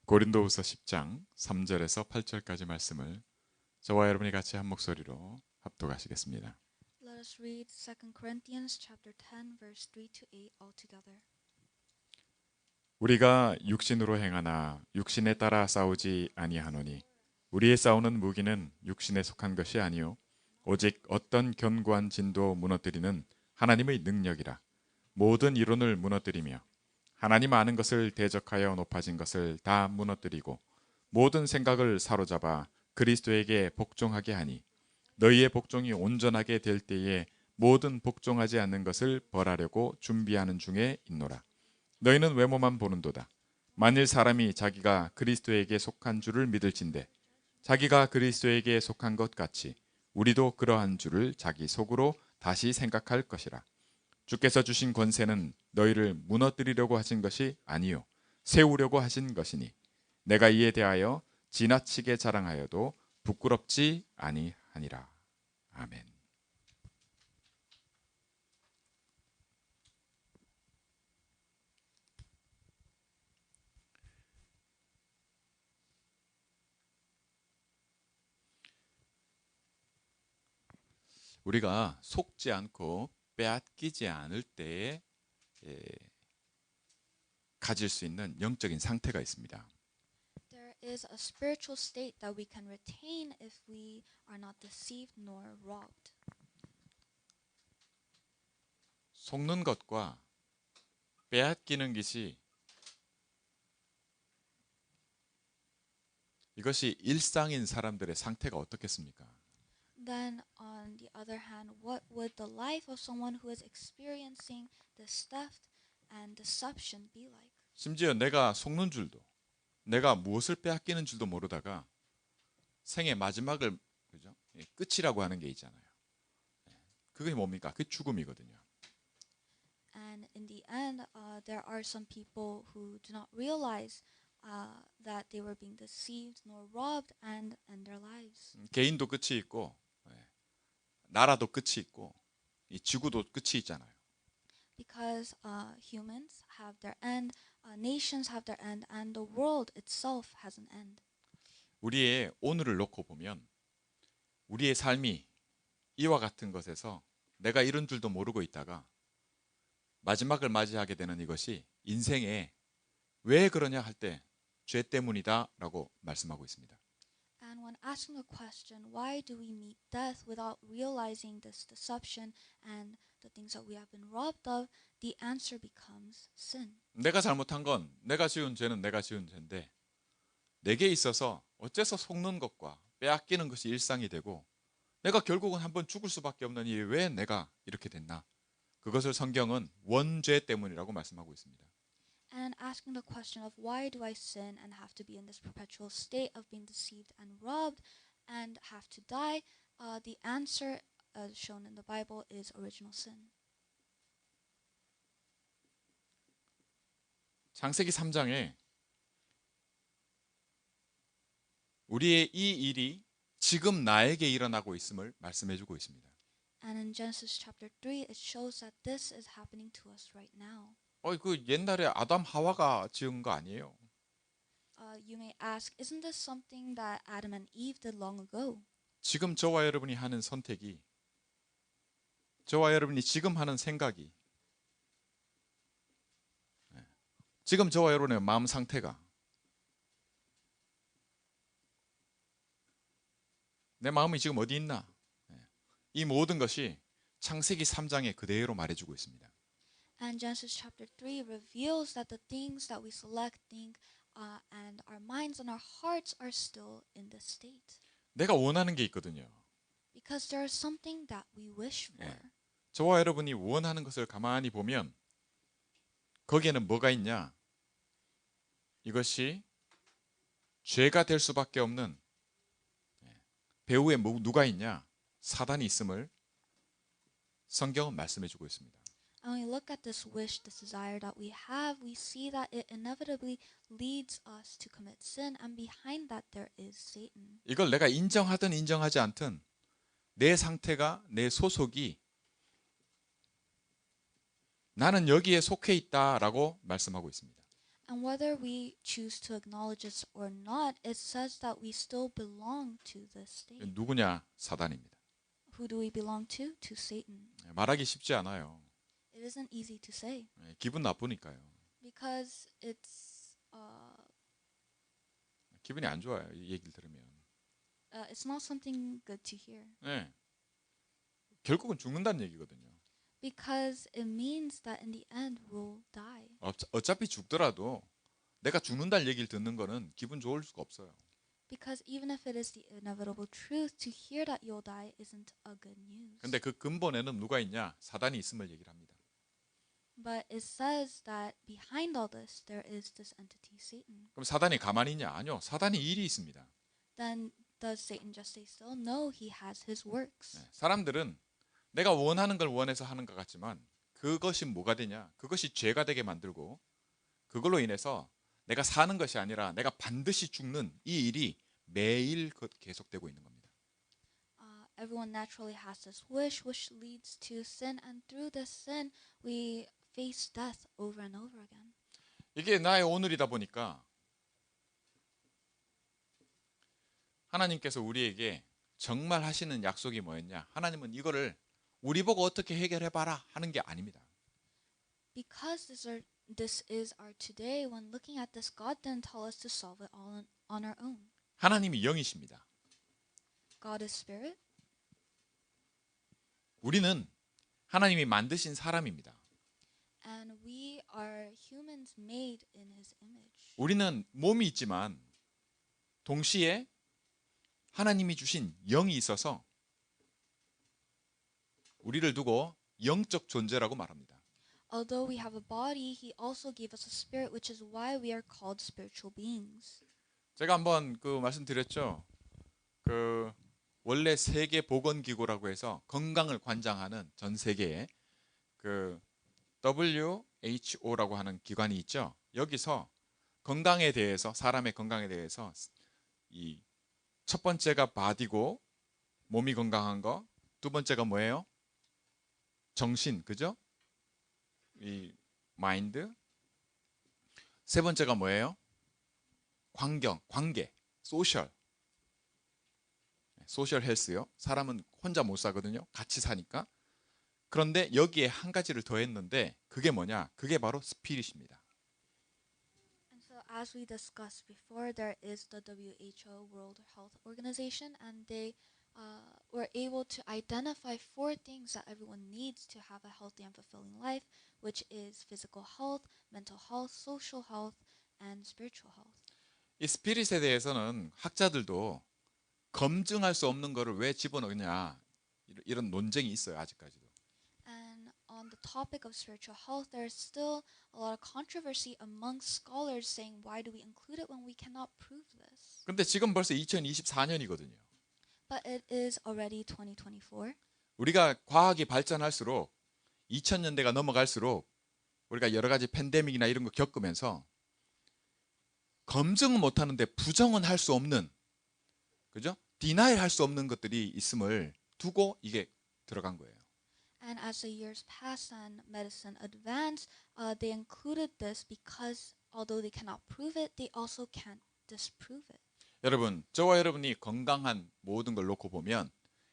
고린도후서 10장 3절에서 8절까지 말씀을 저와 여러분이 같이 한 목소리로 합독하시겠습니다. Let us read 2 Corinthians chapter 10 verse 3 to 8 all together. 우리가 육신으로 행하나 육신에 따라 싸우지 아니하노니 우리의 싸우는 무기는 육신에 속한 것이 아니요 오직 어떤 견고한 진도 무너뜨리는 하나님의 능력이라. 모든 이론을 무너뜨리며 하나님 아는 것을 대적하여 높아진 것을 다 무너뜨리고 모든 생각을 사로잡아 그리스도에게 복종하게 하니 너희의 복종이 온전하게 될 때에 모든 복종하지 않는 것을 벌하려고 준비하는 중에 있노라. 너희는 외모만 보는도다. 만일 사람이 자기가 그리스도에게 속한 줄을 믿을진대 자기가 그리스도에게 속한 것 같이 우리도 그러한 줄을 자기 속으로 다시 생각할 것이라. 주께서 주신 권세는 너희를 무너뜨리려고 하신 것이 아니요 세우려고 하신 것이니 내가 이에 대하여 지나치게 자랑하여도 부끄럽지 아니하니라. 아멘. 우리가 속지 않고 빼앗기지 않을 때에 가질 수 있는 영적인 상태가 있습니다. There is a spiritual state that we can retain if we are not deceived nor robbed. 속는 것과 빼앗기는 것이 이것이 일상인 사람들의 상태가 어떻겠습니까? Then on the other hand, what would the life of someone who is experiencing this theft and deception be like? 심지어 내가 속는 줄도 내가 무엇을 빼앗기는 줄도 모르다가 생의 마지막을 그죠? 끝이라고 하는 게 있잖아요. 그게 뭡니까? 그게 죽음이거든요. And in the end, there are some people who do not realize that they were being deceived nor robbed and end their lives. 개인도 끝이 있고 나라도 끝이 있고 이 지구도 끝이 있잖아요. Because humans have their end, nations have their end, and the world itself has an end. 우리의 오늘을 놓고 보면 우리의 삶이 이와 같은 것에서 내가 이런 줄도 모르고 있다가 마지막을 맞이하게 되는 이것이 인생에 왜 그러냐 할 때 죄 때문이다라고 말씀하고 있습니다. And when asking the question, why do we meet death without realizing this deception and the things that we have been robbed of, the answer becomes sin. 내가 잘못한 건 내가 지은 죄는 내가 지은 죄인데 내게 있어서 어째서 속는 것과 빼앗기는 것이 일상이 되고 내가 결국은 한번 죽을 수밖에 없는 이 왜 내가 이렇게 됐나? 그것을 성경은 원죄 때문이라고 말씀하고 있습니다. And asking the question of why do I sin and have to be in this perpetual state of being deceived and robbed and have to die, the answer as shown in the Bible is original sin. 창세기 3장에 우리의 이 일이 지금 나에게 일어나고 있음을 말씀해주고 있습니다. And in Genesis chapter 3, it shows that this is happening to us right now. 그 옛날에 아담 하와가 지은 거 아니에요? You may ask, isn't this something that Adam and Eve did long ago? 지금 저와 여러분이 하는 선택이, 저와 여러분이 지금 하는 생각이, 지금 저와 여러분의 마음 상태가 내 마음이 지금 어디 있나? 이 모든 것이 창세기 3장에 그대로 말해주고 있습니다. And Genesis chapter 3 reveals that the things that we select, think, and our minds and our hearts are still in this state. 내가 원하는 게 있거든요. Because there is something that we wish for. 저와 여러분이 원하는 것을 가만히 보면 거기에는 뭐가 있냐? 이것이 죄가 될 수밖에 없는 배후에 누가 있냐? 사단이 있음을 성경은 말씀해주고 있습니다. And when we look at this wish, this desire that we have, we see that it inevitably leads us to commit sin, and behind that there is Satan. 이걸 내가 인정하든 인정하지 않든 내 상태가, 내 소속이 나는 여기에 속해 있다라고 말씀하고 있습니다. And whether we choose to acknowledge it or not, it says that we still belong to this state. 누구냐? 사단입니다. Who do we belong to? To Satan. 말하기 쉽지 않아요. It isn't easy to say 기분 나쁘니까요. because 기분이 안 좋아요. 이 얘기를 들으면. it's not something good to hear 네. 결국은 죽는다는 얘기거든요. because it means that in the end we'll die. 어차피 죽더라도 내가 죽는다는 얘기를 듣는 거는 기분 좋을 수가 없어요. Because even if it is the inevitable truth, to hear that you'll die isn't a good news. 근데 그 근본에는 누가 있냐? 사단이 있음을 얘기를 합니다. But it says that behind all this there is this entity, Satan. 그럼 사단이 가만히 있냐? 아니요. 사단이 일이 있습니다. Then does Satan just stay still? No, he has his works. 사람들은 내가 원하는 걸 원해서 하는 것 같지만 그것이 뭐가 되냐? 그것이 죄가 되게 만들고 그걸로 인해서 내가 사는 것이 아니라 내가 반드시 죽는 이 일이 매일 계속되고 있는 겁니다. Everyone naturally has this wish, which leads to sin, and through this sin, we face death over and over again. 이게 나의 오늘이다 보니까 하나님께서 우리에게 정말 하시는 약속이 뭐였냐? 하나님은 이거를 우리 보고 어떻게 해결해봐라 하는 게 아닙니다. Because this is our today, when looking at this, God didn't tell us to solve it all on our own. 하나님이 영이십니다. God is spirit. 우리는 하나님이 만드신 사람입니다. And we are humans made in His image. 우리는 몸이 있지만 동시에 하나님이 주신 영이 있어서 우리를 두고 영적 존재라고 말합니다. Although we have a body, He also gave us a spirit, which is why we are called spiritual beings. 제가 한번 말씀드렸죠. 원래 세계 보건기구라고 해서 건강을 관장하는 전 세계에 WHO라고 하는 기관이 있죠. 여기서 건강에 대해서 사람의 건강에 대해서 이 첫 번째가 바디고 몸이 건강한 거, 두 번째가 뭐예요? 정신, 그죠? 이 마인드. 세 번째가 뭐예요? 관계, 소셜 헬스요. 사람은 혼자 못 사거든요. 같이 사니까. 그런데 여기에 한 가지를 더했는데 그게 뭐냐? 그게 바로 스피릿입니다. And so, as we discussed before, there is the WHO, World Health Organization, and they were able to identify 4 things that everyone needs to have a healthy and fulfilling life, which is physical health, mental health, social health, and spiritual health. 이 스피릿에 대해서는 학자들도 검증할 수 없는 거를 왜 집어넣냐 이런 논쟁이 있어요. 아직까지도. And on the topic of spiritual health, there's still a lot of controversy amongst scholars saying, why do we include it when we cannot prove this? 근데 지금 벌써 2024년이거든요. But it is already 2024. 우리가 과학이 발전할수록 2000년대가 넘어갈수록 우리가 여러 가지 팬데믹이나 이런 거 겪으면서 검증은 못하는데 부정은 할 수 없는, 그죠? 디나이 할 수 없는 것들이 있음을 두고 이게 들어간 거예요. And as the years pass and medicine advanced, they included this because although they cannot prove it, they also can't disprove it. 여러분, 저와 여러분이 건강한 모든 걸 놓고 보면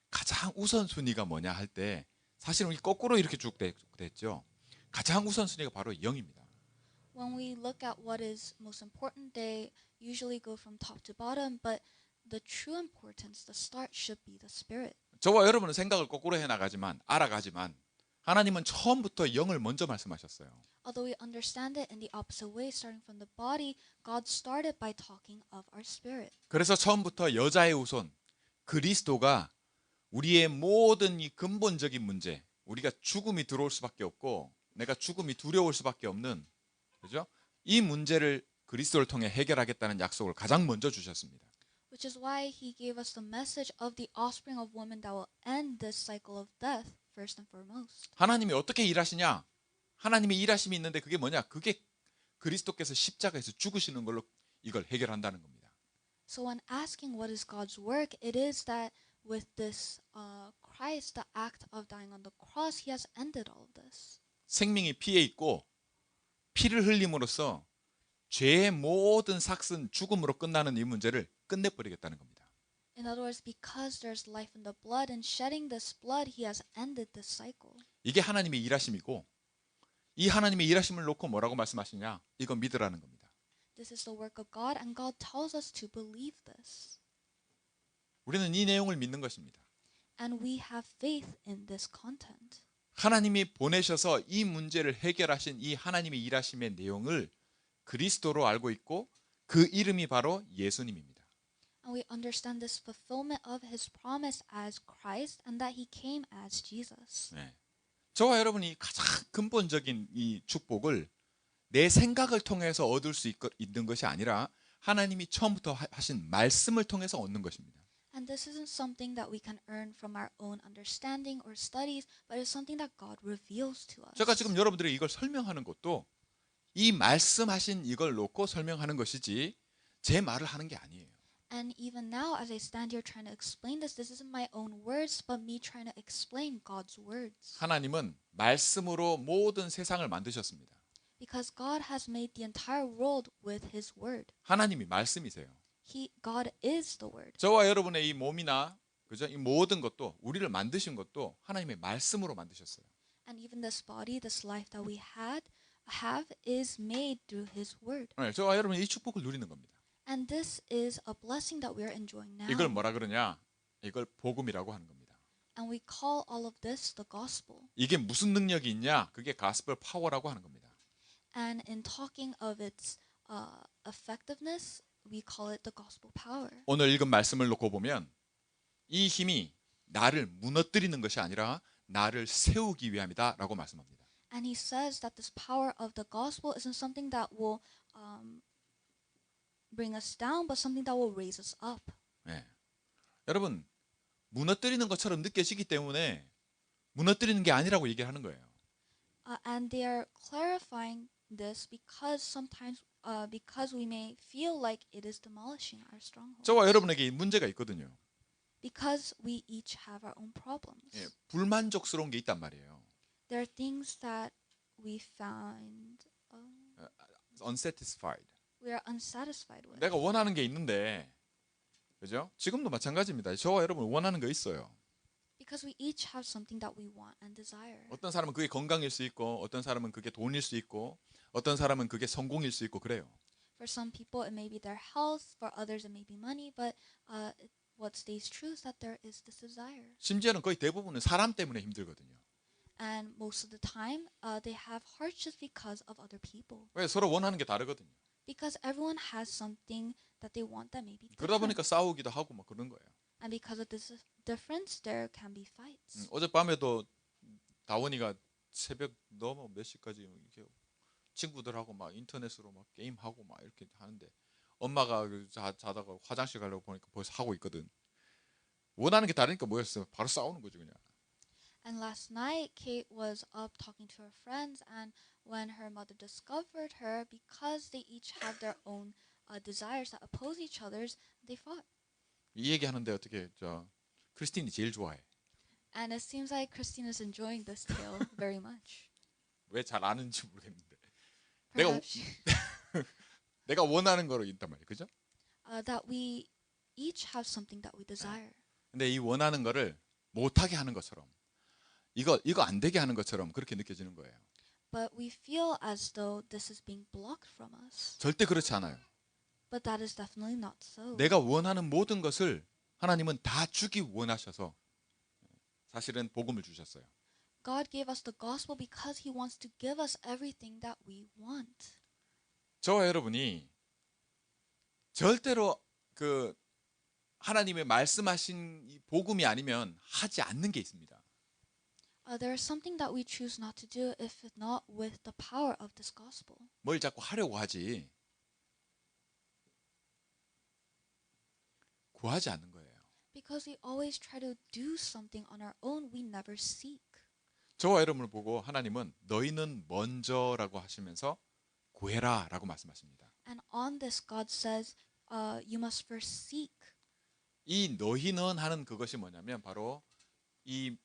가장 우선순위가 뭐냐 할 때 사실은 거꾸로 이렇게 쭉 됐죠. 가장 우선순위가 바로 영입니다. When we look at what is most important, they usually go from top to bottom, but the true importance, the start should be the spirit. 저와 여러분은 생각을 거꾸로 알아가지만 하나님은 처음부터 영을 먼저 말씀하셨어요. Although we understand it in the opposite way, starting from the body, God started by talking of our spirit. 그래서 처음부터 여자의 우선, 그리스도가 우리의 모든 이 근본적인 문제, 우리가 죽음이 들어올 수밖에 없고 내가 죽음이 두려울 수밖에 없는, 그죠? 이 문제를 그리스도를 통해 해결하겠다는 약속을 가장 먼저 주셨습니다. Which is why He gave us the message of the offspring of woman that will end this cycle of death first and foremost. 하나님이 어떻게 일하시냐? 하나님의 일하심이 있는데 그게 뭐냐? 그게 그리스도께서 십자가에서 죽으시는 걸로 이걸 해결한다는 겁니다. So when asking what is God's work, it is that with this Christ, the act of dying on the cross, He has ended all of this. 생명이 피에 있고 피를 흘림으로써 죄의 모든 삭은 죽음으로 끝나는 이 문제를 끝내버리겠다는 겁니다. In other words, because there's life in the blood and shedding this blood, he has ended this cycle. 이게 하나님의 일하심이고 이 하나님의 일하심을 놓고 뭐라고 말씀하시냐? 이거 믿으라는 겁니다. This is the work of God, and God tells us to believe this. 우리는 이 내용을 믿는 것입니다. And we have faith in this content. 하나님이 보내셔서 이 문제를 해결하신 이 하나님의 일하심의 내용을 그리스도로 알고 있고 그 이름이 바로 예수님입니다. And we understand this fulfillment of his promise as Christ and that he came as Jesus. 네. 저와 여러분이 가장 근본적인 이 축복을 내 생각을 통해서 얻을 수 있는 것이 아니라 하나님이 처음부터 하신 말씀을 통해서 얻는 것입니다. And this isn't something that we can earn from our own understanding or studies, but it's something that God reveals to us. 제가 지금 여러분들에게 이걸 설명하는 것도 이 말씀하신 이걸 놓고 설명하는 것이지 제 말을 하는 게 아니에요. And even now, as I stand here trying to explain this, this isn't my own words, but me trying to explain God's words. 하나님은 말씀으로 모든 세상을 만드셨습니다. Because God has made the entire world with his word. 하나님이 말씀이세요. God is the word. 저와 여러분의 이 몸이나 그죠? 이 모든 것도 우리를 만드신 것도 하나님의 말씀으로 만드셨어요. And even this body, this life that we have is made through his word. 네, 저와 여러분이 이 축복을 누리는 겁니다. And this is a blessing that we are enjoying now. 이걸 뭐라 그러냐? 이걸 복음이라고 하는 겁니다. And we call all of this the gospel. 이게 무슨 능력이 있냐? 그게 가스펠 파워라고 하는 겁니다. And in talking of its effectiveness, we call it the gospel power. 오늘 읽은 말씀을 놓고 보면 이 힘이 나를 무너뜨리는 것이 아니라 나를 세우기 위함이다라고 말씀합니다. And he says that this power of the gospel isn't something that will bring us down, but something that will raise us up. 네. 여러분 무너뜨리는 것처럼 느껴지기 때문에 무너뜨리는 게 아니라고 얘기를 하는 거예요. And they are clarifying this because sometimes because we may feel like it is demolishing our stronghold. 저와 여러분에게 문제가 있거든요. Because we each have our own problems. 예, 불만족스러운 게 있단 말이에요. There are things that we found unsatisfied. we are unsatisfied with. 내가 원하는 게 있는데, 그죠? 지금도 마찬가지입니다. 저와 여러분 원하는 거 있어요. Because we each have something that we want and desire. 어떤 사람은 그게 건강일 수 있고, 어떤 사람은 그게 돈일 수 있고, 어떤 사람은 그게 성공일 수 있고 그래요. For some people, it may be their health. For others, it may be money. But what stays true is that there is this desire. 심지어는 거의 대부분은 사람 때문에 힘들거든요. And most of the time, they have hardships because of other people. 왜 서로 원하는 게 다르거든요. Because everyone has something that they want that may be 그러다 different. 보니까 싸우기도 하고 막 그런 거예요. And because of this difference, there can be fights. 어젯밤에도 다원이가 새벽 넘어 몇 시까지 이렇게 친구들하고 막 인터넷으로 막 게임하고 막 이렇게 하는데 엄마가 자다가 화장실 가려고 보니까 벌써 하고 있거든. 원하는 게 다르니까 뭐였어요? 바로 싸우는 거죠 그냥. And last night, Kate was up talking to her friends, and when her mother discovered her, because they each have their own desires that oppose each other's, they fought. 이 얘기하는데 어떻게 저 크리스틴이 제일 좋아해. And it seems like Christine is enjoying this tale very much. 왜 잘 아는지 모르겠는데. 내가 Perhaps 내가 원하는 거로 있단 말이에요. 그죠? that we each have something that we desire. 근데 이 원하는 거를 못하게 하는 것처럼 이거 안 되게 하는 것처럼 그렇게 느껴지는 거예요. But we feel as though this is being blocked from us. 절대 그렇지 않아요. But that is definitely not so. 내가 원하는 모든 것을 하나님은 다 주기 원하셔서 사실은 복음을 주셨어요. God gave us the gospel because He wants to give us everything that we want. 저와 여러분이 절대로 그 하나님의 말씀하신 이 복음이 아니면 하지 않는 게 있습니다. There is something that we choose not to do if not with the power of this gospel. 뭘 자꾸 하려고 하지 구하지 않는 거예요. Because we always try to do something on our own, we never seek. 저와 여러분을 보고 하나님은 너희는 먼저라고 하시면서 구해라라고 말씀하십니다. And on this, God says, you must first seek. 이 너희는 하는 그것이 뭐냐면 바로 이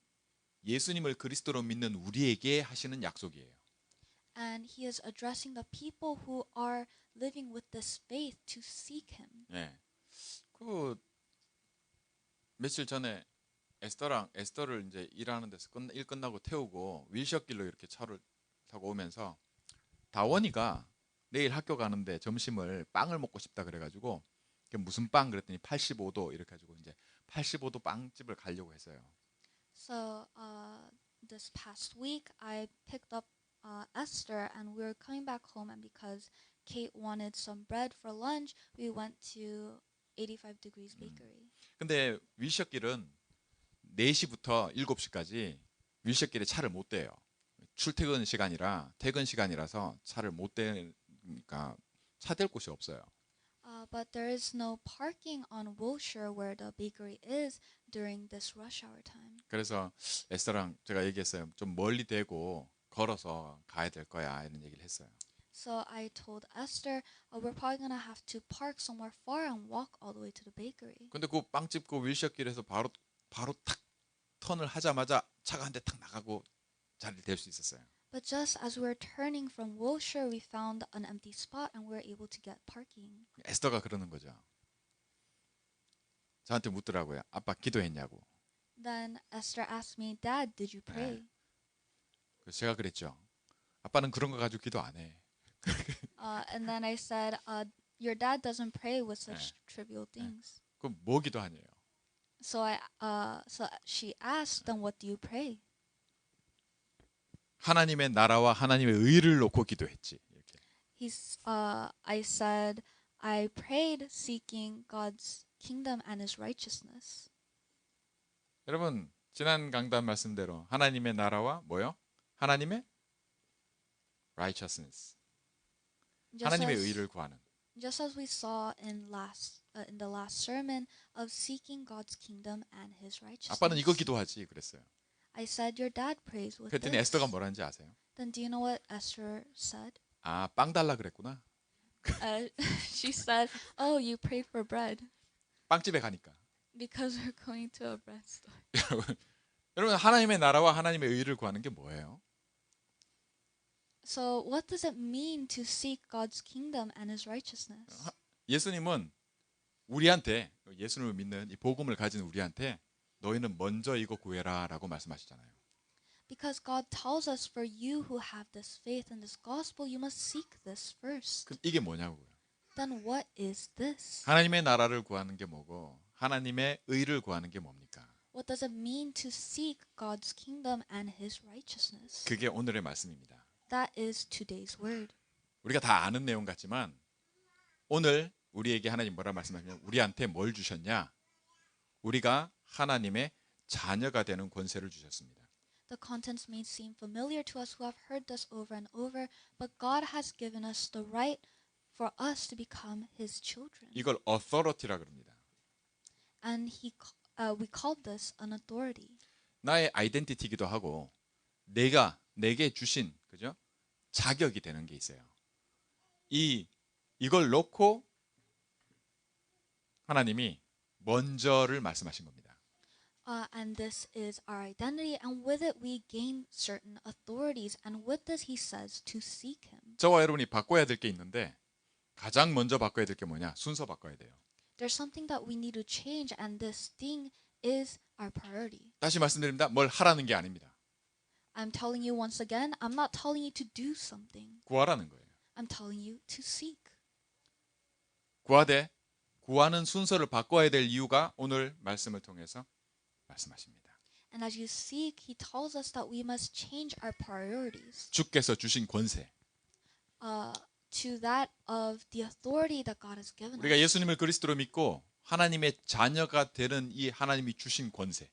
예수님을 그리스도로 믿는 우리에게 하시는 약속이에요. And He is addressing the people who are living with this faith to seek him. 예. 그 며칠 전에 에스더를 이제 일하는 데서 일 끝나고 태우고 윌셔길로 이렇게 차를 타고 오면서 다원이가 내일 학교 가는데 점심을 빵을 먹고 싶다 그래가지고 그게 무슨 빵 그랬더니 85도 이렇게 가지고 이제 85도 빵집을 가려고 했어요. So this past week, I picked up Esther, and we were coming back home. And because Kate wanted some bread for lunch, we went to 85 Degrees Bakery. 근데 윌셔길은 4시부터 7시까지 윌셔길에 차를 못 대요. 출퇴근 시간이라 퇴근 시간이라서 차를 못 대니까 차 댈 곳이 없어요. But there is no parking on Wilshire where the bakery is during this rush hour time. 그래서 에스더랑 제가 얘기했어요. 좀 멀리 대고 걸어서 가야 될 거야 이런 얘기를 했어요. So I told Esther, we're probably gonna have to park somewhere far and walk all the way to the bakery. 근데 그 빵집 그 윌셔길에서 바로 탁 턴을 하자마자 차가 한 대 탁 나가고 자리를 댈 수 있었어요. But just as we were turning from Wilshire, we found an empty spot and we were able to get parking. 에스더가 그러는 거죠. 저한테 묻더라고요. 아빠 기도했냐고. Then Esther asked me, Dad, did you pray? 그래서 제가 그랬죠. 아빠는 그런 거 가지고 기도 안 해. And then I said, your dad doesn't pray with such trivial things. 그럼 뭐 기도하냐요? So she asked, then what do you pray? 하나님의 나라와 하나님의 의를 놓고 기도했지. 이렇게. I said, I prayed seeking God's kingdom and His righteousness. 여러분 지난 강단 말씀대로 하나님의 나라와 뭐요? 하나님의 righteousness. 하나님의 의를 구하는. Just as we saw in the last sermon of seeking God's kingdom and His righteousness. 아빠는 이거 기도하지 그랬어요. I said your dad prays with 그랬더니 this. 에스더가 뭐라는지 아세요? Then do you know what Esther said? 아, 빵 달라 그랬구나. She said, "Oh, you prayed for bread 빵집에 가니까. because we're going to a bread store." 여러분 하나님의 나라와 하나님의 의를 구하는 게 뭐예요? So what does it mean to seek God's kingdom and His righteousness? 예수님은 우리한테 예수님을 믿는 이 복음을 가진 우리한테 너희는 먼저 이거 구해라라고 말씀하시잖아요. Because God tells us, for you who have this faith in this gospel, you must seek this first. 그럼 이게 뭐냐고요? Then what is this? 하나님의 나라를 구하는 게 뭐고 하나님의 의를 구하는 게 뭡니까? What does it mean to seek God's kingdom and His righteousness? 그게 오늘의 말씀입니다. That is today's word. 우리가 다 아는 내용 같지만 오늘 우리에게 하나님 뭐라 말씀하시냐면 우리한테 뭘 주셨냐? 우리가 하나님의 자녀가 되는 권세를 주셨습니다. The contents may seem familiar to us who have heard this over and over, but God has given us the right for us to become His children. 이걸 authority라 그럽니다. And we call this an authority. 나의 아이덴티티기도 하고 내게 주신 그죠? 자격이 되는 게 있어요. 이걸 놓고 하나님이 먼저를 말씀하신 겁니다. And this is our identity, and with it we gain certain authorities. And with this, He says to seek Him. 저와 여러분이 바꿔야 될 게 있는데 가장 먼저 바꿔야 될 게 뭐냐? 순서 바꿔야 돼요. There's something that we need to change, and this thing is our priority. 다시 말씀드립니다. 뭘 하라는 게 아닙니다. I'm telling you once again, I'm not telling you to do something. 구하라는 거예요. I'm telling you to seek. 구하되 구하는 순서를 바꿔야 될 이유가 오늘 말씀을 통해서 말씀하십니다. And as you seek, He tells us that we must change our priorities 주께서 주신 권세. to that of the authority that God has given 우리가 us. 예수님을 그리스도로 믿고 하나님의 자녀가 되는 이 하나님이 주신 권세.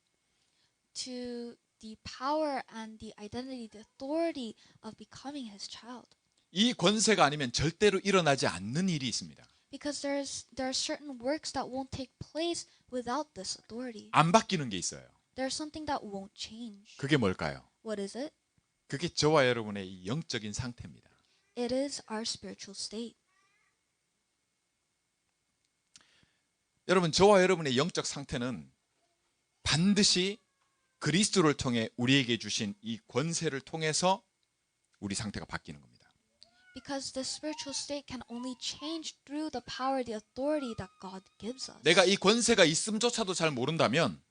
To the power and the identity, the authority of becoming His child. 이 권세가 아니면 절대로 일어나지 않는 일이 있습니다. Because there are certain works that won't take place without this authority. 안 바뀌는 게 있어요. There's something that won't change. 그게 뭘까요? What is it? 그게 저와 여러분의 이 영적인 상태입니다. It is our spiritual state. 여러분, 저와 여러분의 영적 상태는 반드시 그리스도를 통해 우리에게 주신 이 권세를 통해서 우리 상태가 바뀌는 겁니다. Because the spiritual state can only change through the power, the authority that God gives us. 내가 이 권세가 있음조차도 잘 모른다면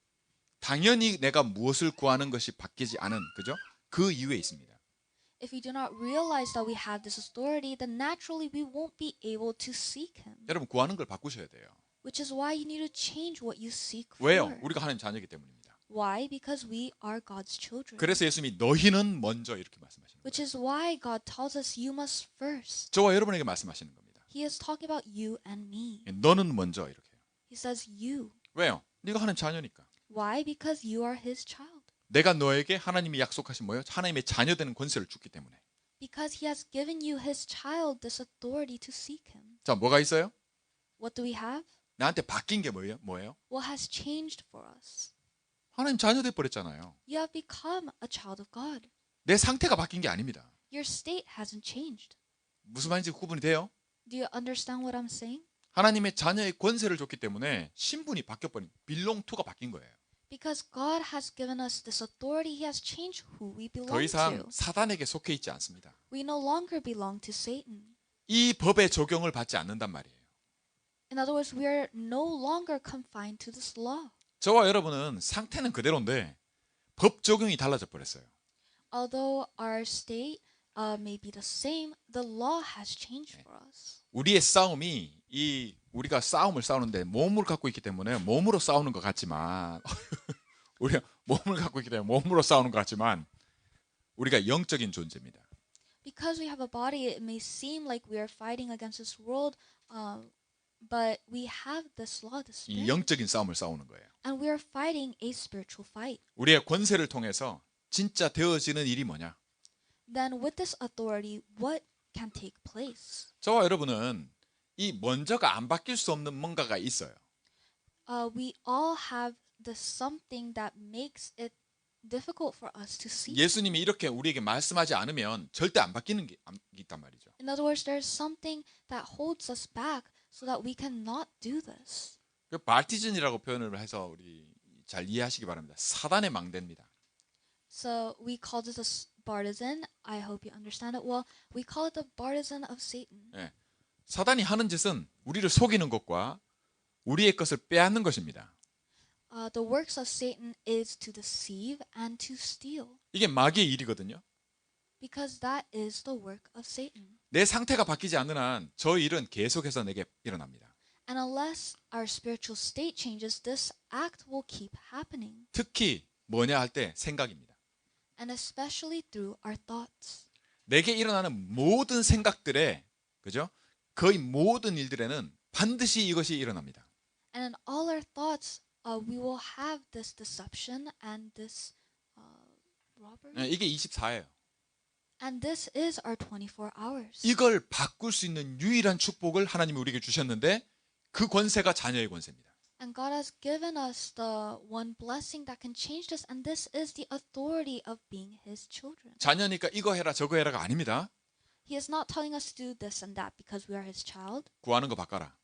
당연히 내가 무엇을 구하는 것이 바뀌지 않은, 그죠? 그 이유에 있습니다. If we do not realize that we have this authority, then naturally we won't be able to seek Him. 여러분 구하는 걸 바꾸셔야 돼요. Which is why you need to change what you seek 왜요? for. 우리가 하나님 자녀이기 때문입니다. Why? Because we are God's children. 그래서 예수님이 너희는 먼저 이렇게 말씀하시는 거예요. Which is why God tells us you must first. 저와 여러분에게 말씀하시는 겁니다. He is talking about you and me. 너는 먼저 이렇게. He says you. 왜요? 네가 하나님 자녀니까. Why? Because you are His child. 내가 너에게 하나님이 약속하신 뭐예요? 하나님의 자녀되는 권세를 주기 때문에. Because He has given you His child this authority to seek Him. 자, 뭐가 있어요? What do we have? 나한테 바뀐 게 뭐예요? What has changed for us? 하나님 자녀 돼 버렸잖아요. You have become a child of God. 내 상태가 바뀐 게 아닙니다. Your state hasn't changed. 무슨 말인지 구분이 돼요? Do you understand what I'm saying? 하나님의 자녀의 권세를 줬기 때문에 신분이 바뀌어버린 belong to가 바뀐 거예요. Because God has given us this authority, He has changed who we 더 belong 이상 to. 사단에게 속해 있지 않습니다. We no longer belong to Satan. 이 법의 적용을 받지 않는단 말이에요. In other words, we are no longer confined to this law. 저와 여러분은 상태는 그대로인데 법 적용이 달라져 버렸어요. Although our state may be the same, the law has changed for us. 우리의 싸움이 우리가 싸움을 싸우는데 몸을 갖고 있기 때문에 몸으로 싸우는 것 같지만 우리가 몸을 갖고 있기 때문에 몸으로 싸우는 것 같지만 우리가 영적인 존재입니다. Because we have a body, it may seem like we are fighting against this world, but we have this law, this 이 spirit, 영적인 싸움을 싸우는 거예요. and we are fighting a spiritual fight. 우리의 권세를 통해서 진짜 되어지는 일이 뭐냐? Then with this authority, what can take place? 저와 여러분은 이 먼저가 안 바뀔 수 없는 뭔가가 있어요. We all have the something that makes it difficult for us to see. 예수님이 이렇게 우리에게 말씀하지 않으면 절대 안 바뀌는 게 있단 말이죠. In other words, there's something that holds us back so that we cannot do this. 그 발티즌이라고 표현을 해서 우리 잘 이해하시기 바랍니다. 사단의 망대입니다. So we call this a partisan. I hope you understand it well. We call it the partisan of Satan. 예. 사단이 하는 짓은 우리를 속이는 것과 우리의 것을 빼앗는 것입니다. The works of Satan is to deceive and to steal, 이게 마귀의 일이거든요. because that is the work of Satan. 내 상태가 바뀌지 않는 한 저 일은 계속해서 내게 일어납니다. And unless our spiritual state changes, this act will keep happening, 특히 뭐냐 할 때 생각입니다. and especially through our thoughts. 내게 일어나는 모든 생각들에, 그죠? 거의 모든 일들에는 반드시 이것이 일어납니다. And in all our thoughts, we will have this deception and this robbery. 예, 이게 24예요. And this is our 24 hours. 이걸 바꿀 수 있는 유일한 축복을 하나님이 우리에게 주셨는데 그 권세가 자녀의 권세입니다. And God has given us the one blessing that can change this, and this is the authority of being His children. 자녀니까 이거 해라 저거 해라가 아닙니다. He is not telling us to do this and that because we are His child. 구하는 거 바꿔라.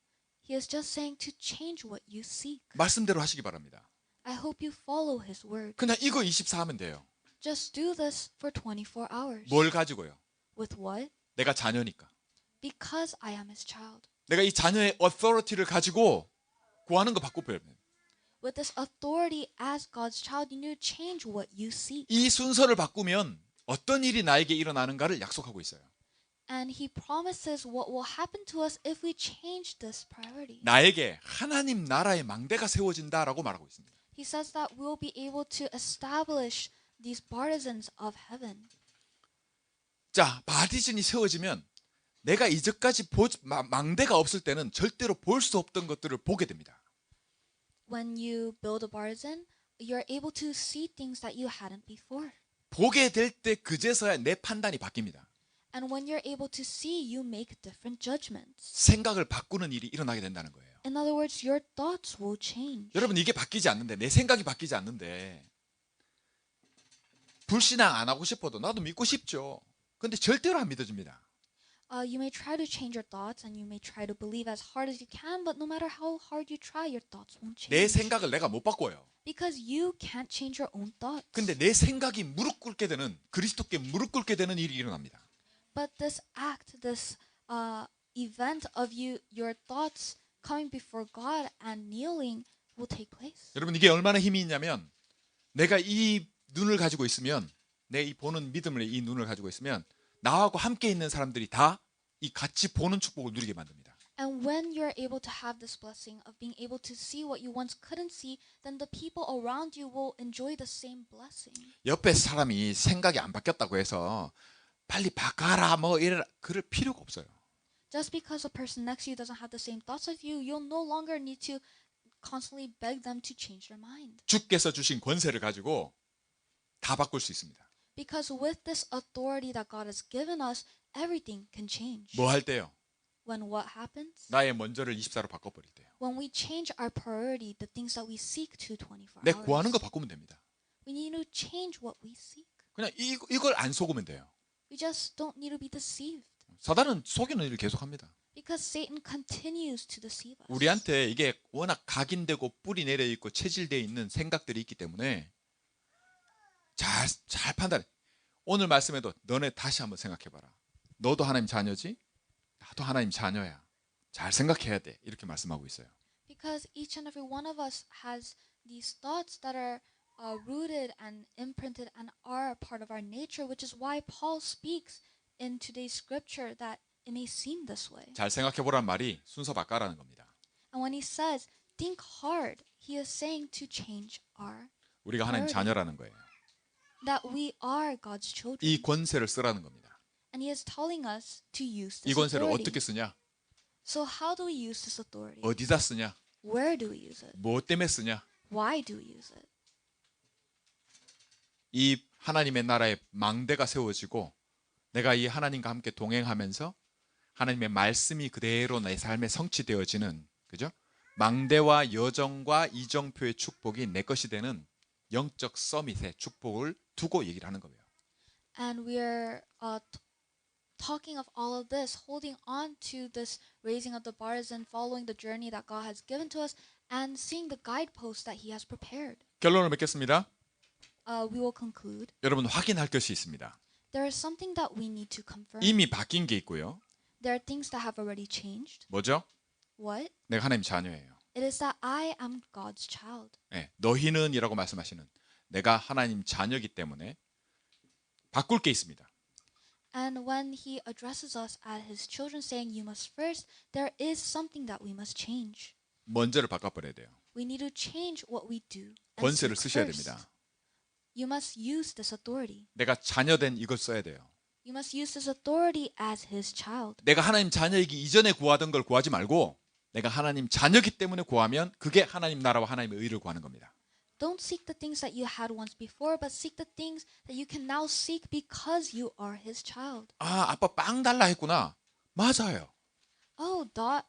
He is just saying to change what you seek. 말씀대로 하시기 바랍니다. I hope you follow His word. 그냥 이거 24 하면 돼요. Just do this for 24 hours. 뭘 가지고요? With what? 내가 자녀니까. Because I am His child. 내가 이 자녀의 authority를 가지고 구하는 거 바꿔요. With this authority as God's child, you need to change what you seek. 이 순서를 바꾸면 어떤 일이 나에게 일어나는가를 약속하고 있어요. And He promises what will happen to us if we change this priority. 나에게 하나님 나라의 망대가 세워진다라고 말하고 있습니다. He says that we will be able to establish these partisans of heaven. 자, 바티즌이 세워지면 내가 이제까지 망대가 없을 때는 절대로 볼 수 없던 것들을 보게 됩니다. When you build a partisan, you're able to see things that you hadn't before. 보게 될 때 그제서야 내 판단이 바뀝니다. And when you're able to see, you make different judgments. 생각을 바꾸는 일이 일어나게 된다는 거예요. In other words, your thoughts will change. 여러분 이게 바뀌지 않는데 내 생각이 바뀌지 않는데 불신앙 안 하고 싶어도 나도 믿고 싶죠. 근데 절대로 안 믿어집니다. You may try to change your thoughts and you may try to believe as hard as you can, but no matter how hard you try, your thoughts won't change. 내 생각을 내가 못 바꿔요. Because you can't change your own thoughts. 근데 내 생각이 무릎 꿇게 되는 그리스도께 무릎 꿇게 되는 일이 일어납니다. But this act, this event of your thoughts coming before God and kneeling will take place. 여러분 이게 얼마나 힘이 있냐면 내가 이 눈을 가지고 있으면 내 이 보는 믿음을 이 눈을 가지고 있으면 나하고 함께 있는 사람들이 다 이 같이 보는 축복을 누리게 만듭니다. And when you're able to have this blessing of being able to see what you once couldn't see, then the people around you will enjoy the same blessing. 옆에 사람이 생각이 안 바뀌었다고 해서 빨리 바꿔라 뭐 이래 그럴 필요가 없어요. Just because a person next to you doesn't have the same thoughts as you, you'll no longer need to constantly beg them to change their mind. 주께서 주신 권세를 가지고 다 바꿀 수 있습니다. Because with this authority that God has given us, everything can change. 뭐 할 때요? When what happens? 나의 먼저를 24로 바꿔버릴 때요. When we change our priority, the things that we seek to 24 내 hours. 구하는 거 바꾸면 됩니다. We need to change what we seek. 그냥 이걸 안 속으면 돼요. We just don't need to be deceived. 사단은 속이는 일을 계속합니다. Because Satan continues to deceive us. 우리한테 이게 워낙 각인되고 뿌리 내려 있고 체질되어 있는 생각들이 있기 때문에 잘 판단해. 오늘 말씀에도 너네 다시 한번 생각해봐라. 너도 하나님 자녀지? 나도 하나님 자녀야. 잘 생각해야 돼. 이렇게 말씀하고 있어요. Because each and every one of us has these thoughts that are rooted and imprinted and are part of our nature, which is why Paul speaks in today's scripture that it may seem this way. 잘 생각해보란 말이 순서 바꿔라는 겁니다. And when he says, think hard, he is saying to change our, 우리가 하나님 자녀라는 거예요. that we are God's children. 이 권세를 쓰라는 겁니다. And he is telling us to use 이 this 권세를 authority. 어떻게 쓰냐? So how do we use this authority? 어디다 쓰냐? Where do we use it? 뭐 때문에 쓰냐? Why do we use it? 이 하나님의 나라의 망대가 세워지고 내가 이 하나님과 함께 동행하면서 하나님의 말씀이 그대로 내 삶에 성취되어지는, 그죠? 망대와 여정과 이정표의 축복이 내 것이 되는 영적 서밋의 축복을 두고 얘기를 하는 거예요. And we're talking of all of this, holding on to this raising of the bars and following the journey that God has given to us and seeing the guideposts that he has prepared. 결론을 맺겠습니다. We will conclude. 여러분 확인할 것이 있습니다. There is something that we need to confirm. 이미 바뀐 게 있고요. There are things that have already changed. 뭐죠? What? 내가 하나님 자녀예요. It is that I am God's child. 네, 너희는 이라고 말씀하시는 내가 하나님 자녀이기 때문에 바꿀 게 있습니다. And when he addresses us as his children saying you must first, there is something that we must change. 먼저를 바꿔버려야 돼요. We need to change what we do. and 권세를 seek 쓰셔야 first. 됩니다. You must use this authority. 내가 자녀된 이걸 써야 돼요. You must use this authority as his child. 내가 하나님 자녀이기 이전에 구하던 걸 구하지 말고 내가 하나님 자녀이기 때문에 구하면 그게 하나님 나라와 하나님의 의를 구하는 겁니다. Don't seek the things that you had once before, but seek the things that you can now seek because you are his child. 아, 아빠 빵 달라 했구나. 맞아요. Oh, the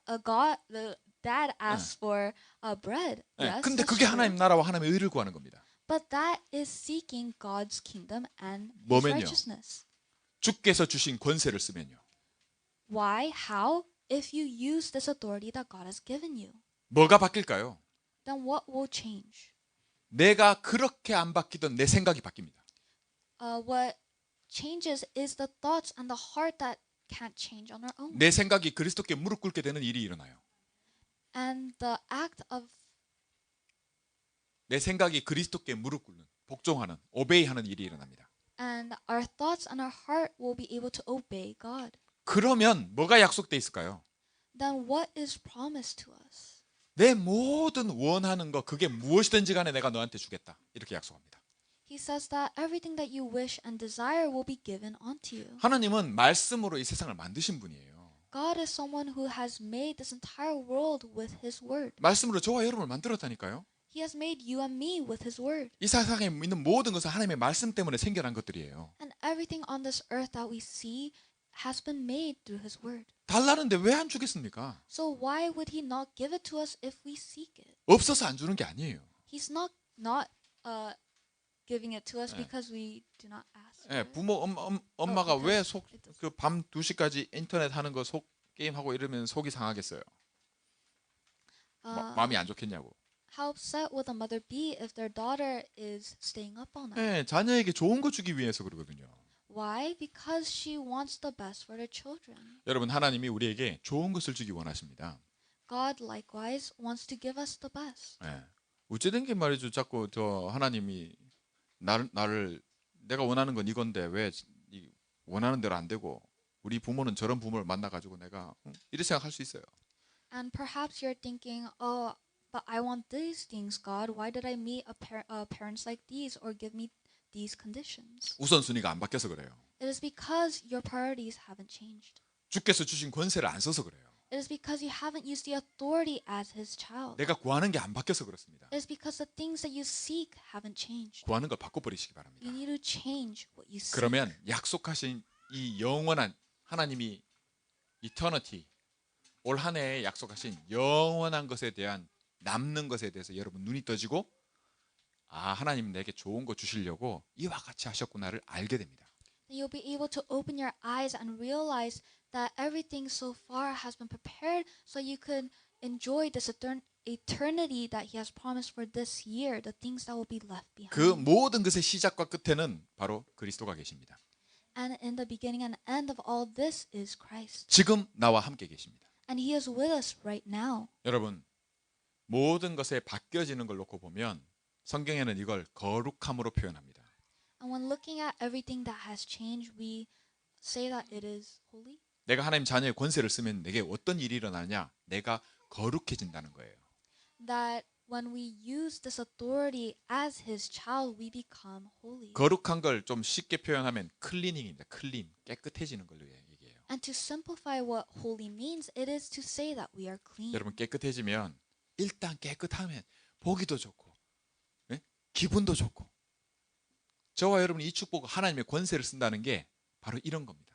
dad asked for bread. 네, Yes, 근데 that's 그게 true. 하나님 나라와 하나님의 의를 구하는 겁니다. But that is seeking God's kingdom and his 뭐면요? righteousness. 주께서 주신 권세를 쓰면요. Why? How? If you use this authority that God has given you, 뭐가 바뀔까요? then what will change? 내가 그렇게 안 바뀌던 내 생각이 바뀝니다. What changes is the thoughts and the heart that can't change on our own. 내 생각이 그리스도께 무릎 꿇게 되는 일이 일어나요. And the act of 내 생각이 그리스도께 무릎 꿇는, 복종하는, 오베이하는 일이 일어납니다. and our thoughts and our heart will be able to obey God. 그러면 뭐가 약속돼 있을까요? Then what is promised to us? 내 모든 원하는 거 그게 무엇이든지 간에 내가 너한테 주겠다. 이렇게 약속합니다. He says that everything that you wish and desire will be given unto you. 하나님은 말씀으로 이 세상을 만드신 분이에요. God is someone who has made this entire world with his word. 말씀으로 저와 여러분을 만들었다니까요. He has made you and me with his word. 이 세상에 있는 모든 것은 하나님의 말씀 때문에 생겨난 것들이에요. And everything on this earth that we see has been made through his word. 달라는데 왜 안 주겠습니까? So why would he not give it to us if we seek it? 없어서 안 주는 게 아니에요. He's not giving it to us because we do not ask. for 예, it. 부모 엄마가 because 왜 it does- 그 밤 2시까지 인터넷 하는 거 속 게임 하고 이러면 속이 상하겠어요. 마음이 안 좋겠냐고. How upset would a mother be if their daughter is staying up all night? 예, 자녀에게 좋은 거 주기 위해서 그러거든요. Why? Because she wants the best for their children. 여러분, 하나님이 우리에게 좋은 것을 주기 원하십니다. God likewise wants to give us the best. 예. 어찌된 게 말이죠. 자꾸 저 하나님이 나를 내가 원하는 건 이건데 왜 원하는 대로 안 되고 우리 부모는 저런 부모를 만나가지고 내가 이렇게 생각할 수 있어요. And perhaps you're thinking, oh, but I want these things, God. Why did I meet parents like these or give me these conditions? 우선순위가 안 바뀌어서 그래요. It is because your priorities haven't changed. 주께서 주신 권세를 안 써서 그래요. It is because you haven't used the authority as His child. 내가 구하는 게 안 바뀌어서 그렇습니다. It is because the things that you seek haven't changed. 구하는 걸 바꿔버리시기 바랍니다. You need to change what you seek. 그러면 약속하신 이 영원한 하나님이 이터니티 올 한 해에 약속하신 영원한 것에 대한 남는 것에 대해서 여러분 눈이 떠지고 아 하나님 내게 좋은 거 주시려고 이와 같이 하셨구나를 알게 됩니다. Then you'll be able to open your eyes and realize that everything so far has been prepared so you could enjoy this eternity that He has promised for this year, the things that will be left behind. 그 모든 것의 시작과 끝에는 바로 그리스도가 계십니다. And in the beginning and end of all this is Christ. 지금 나와 함께 계십니다. And He is with us right now. 여러분 모든 것에 바뀌어지는 걸 놓고 보면 성경에는 이걸 거룩함으로 표현합니다. And when looking at everything that has changed, we say that it is holy. 내가 하나님 자녀의 권세를 쓰면 내게 어떤 일이 일어나냐? 내가 거룩해진다는 거예요. That when we use this authority as His child, we become holy. 거룩한 걸 좀 쉽게 표현하면 클리닝입니다. 클린, 깨끗해지는 걸로 얘기해요. And to simplify what holy means, it is to say that we are clean. 여러분 깨끗해지면 일단 깨끗하면 보기도 좋고 예? 기분도 좋고 저와 여러분이 이 축복 하나님의 권세를 쓴다는 게 바로 이런 겁니다.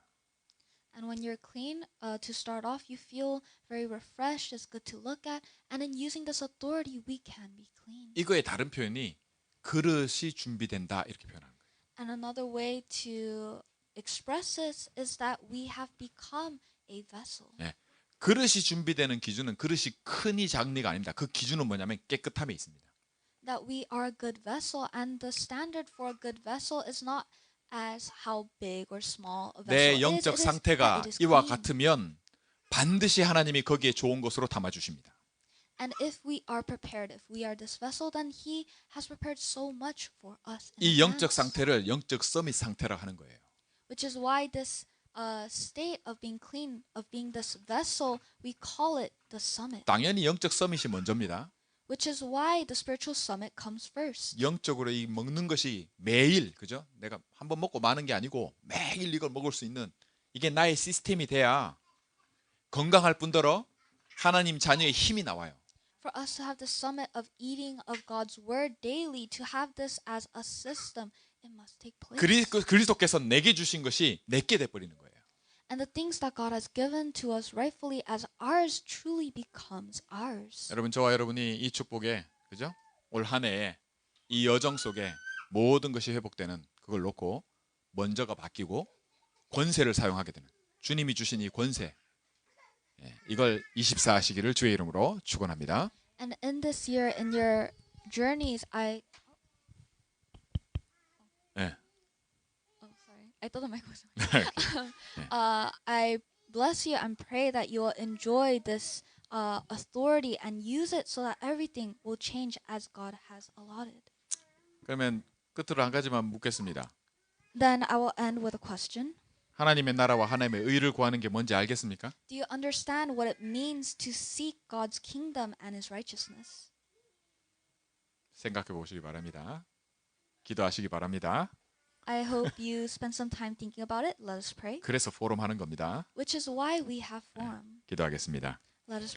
And when you're clean, to start off, you feel very refreshed. It's good to look at. And in using this authority, we can be clean. 이거의 다른 표현이 그릇이 준비된다 이렇게 표현하는 거예요. And another way to express this is that we have become a vessel. 예. 그릇이 준비되는 기준은 그릇이 크니 작니가 아닙니다. 그 기준은 뭐냐면 깨끗함에 있습니다. That we are a good vessel, and the standard for a good vessel is not as how big or small a vessel 내 is. 영적 It is 상태가 that it is 이와 clean. 같으면 반드시 하나님이 거기에 좋은 것으로 담아 주십니다. And if we are prepared, if we are this vessel, then He has prepared so much for us. in 이 영적 advance. 상태를 영적 서밋 상태라고 하는 거예요. Which is why this state of being clean, of being this vessel, we call it the summit. 당연히 영적 서밋이 먼저입니다. Which is why the spiritual summit comes first. 영적으로 이 먹는 것이 매일 그죠? 내가 한 번 먹고 마는 게 아니고 매일 이걸 먹을 수 있는 이게 나의 시스템이 돼야 건강할 뿐더러 하나님 자녀의 힘이 나와요. For us to have the summit of eating of God's word daily, to have this as a system, it must take place. 그리스도께서 내게 주신 것이 내게 돼 버리는 거예요. And the things that God has given to us rightfully as ours truly becomes ours. 여러분 저와 여러분이 이 축복에 그죠? 올 한 해에 이 여정 속에 모든 것이 회복되는 그걸 놓고 먼저가 바뀌고 권세를 사용하게 되는 주님이 주신 이 권세 이걸 24 하시기를 주의 이름으로 축원합니다. And in this year, in your journeys, 예. Oh, sorry. I thought the mic was on. I bless you and pray that you will enjoy this authority and use it so that everything will change as God has allotted. 그러면 끝으로 한 가지만 묻겠습니다. Then I will end with a question. 하나님의 나라와 하나님의 의를 구하는 게 뭔지 알겠습니까? Do you understand what it means to seek God's kingdom and His righteousness? 생각해 보시기 바랍니다. 기도하시기 바랍니다. I hope you spend some time thinking about it. Let us pray. 그래서 포럼 하는 겁니다. Which is why we have forum. 기도하겠습니다. Let us